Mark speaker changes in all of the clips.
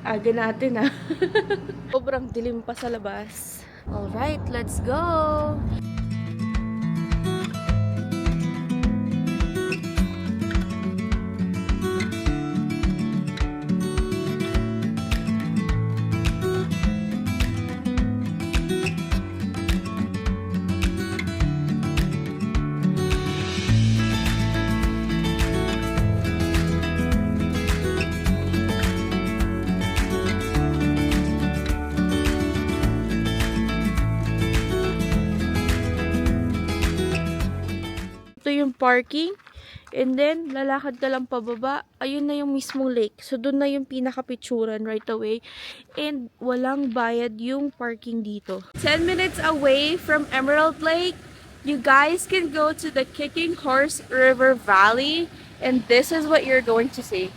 Speaker 1: Aga natin ah. Sobrang dilim pa sa labas. Alright, let's go! Ito yung parking. And then, lalakad ka lang pababa. Ayun na yung mismong lake. So, doon na yung pinaka-picturan right away. And, walang bayad yung parking dito. 10 minutes away from Emerald Lake, you guys can go to the Kicking Horse River Valley. And this is what you're going to see.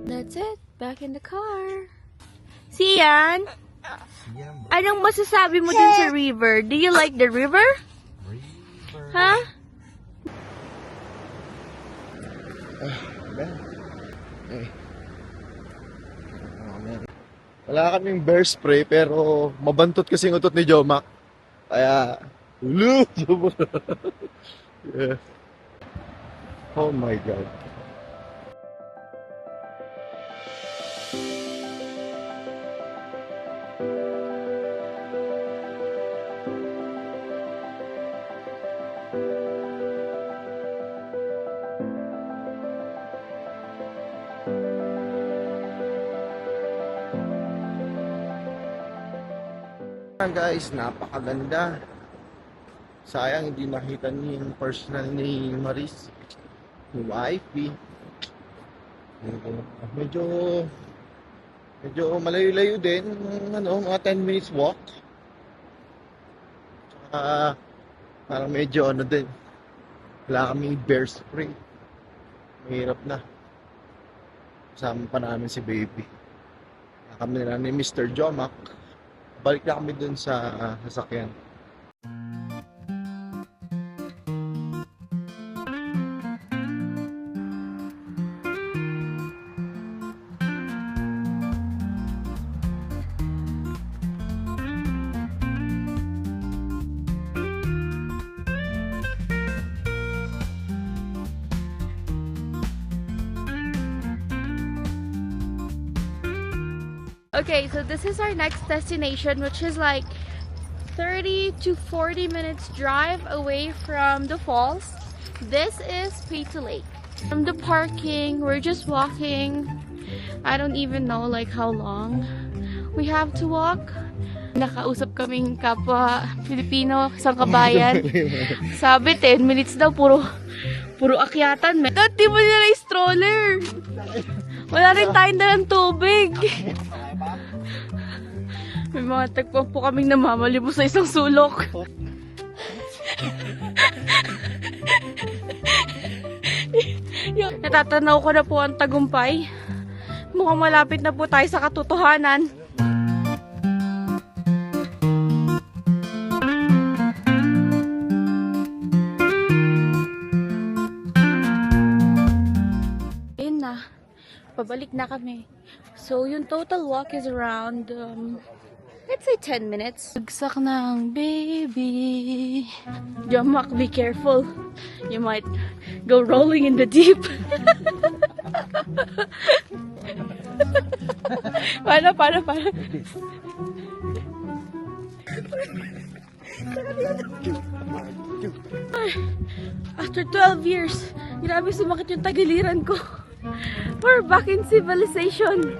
Speaker 1: That's it. Back in the car. Sian, anong masasabi mo din sa river? Do you like the river? Huh?
Speaker 2: Wala kaming bear spray pero mabantot kasi yung utot ni Jomac. Kaya, ulo! Yeah. Oh my God. Guys, napakaganda. Sayang hindi nakita niyo yung personal ni Maris, yung wifey. Medyo malayo-layo din, mga 10 minutes walk. Tsaka parang medyo din, wala kaming bear spray. Mahirap na. Kasama pa namin si baby. Kami na ni Mr. Jomac. Balik na kami dun sa sasakyan.
Speaker 1: Okay, so this is our next destination, which is like 30 to 40 minutes drive away from the falls. This is Peyto Lake. From the parking, we're just walking. I don't even know like how long we have to walk. Nakausap kaming kapwa Filipino, isang kabayan. Sabi 10 minutes daw, puro akyatan. Dati mo nila yung stroller. Wala rin tayong dalang tubig. May mga tagpang po kaming namamalibo sa isang sulok. Natatanaw ko na po ang tagumpay. Mukhang malapit na po tayo sa katotohanan. Ayun na. Pabalik na kami. So, yung total walk is around let's say 10 minutes. Bagsak ng baby. Jomac, be careful. You might go rolling in the deep. Para. Ay, after 12 years, grabe sumakit yung tagiliran ko. We're back in civilization.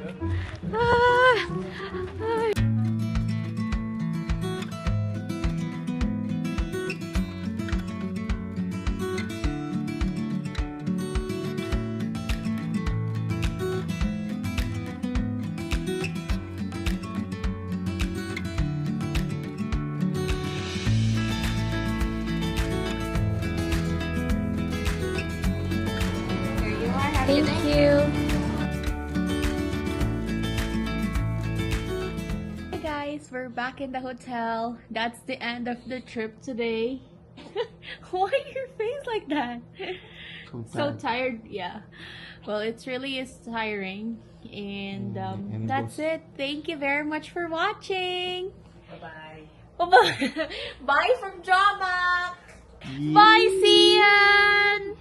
Speaker 1: Thank you. Hey guys, we're back in the hotel. That's the end of the trip today. Why your face like that? So tired, yeah. Well, it really is tiring. And that's it. Thank you very much for watching.
Speaker 3: Bye-bye.
Speaker 1: Bye-bye. Bye from Drama. Bye, Sian.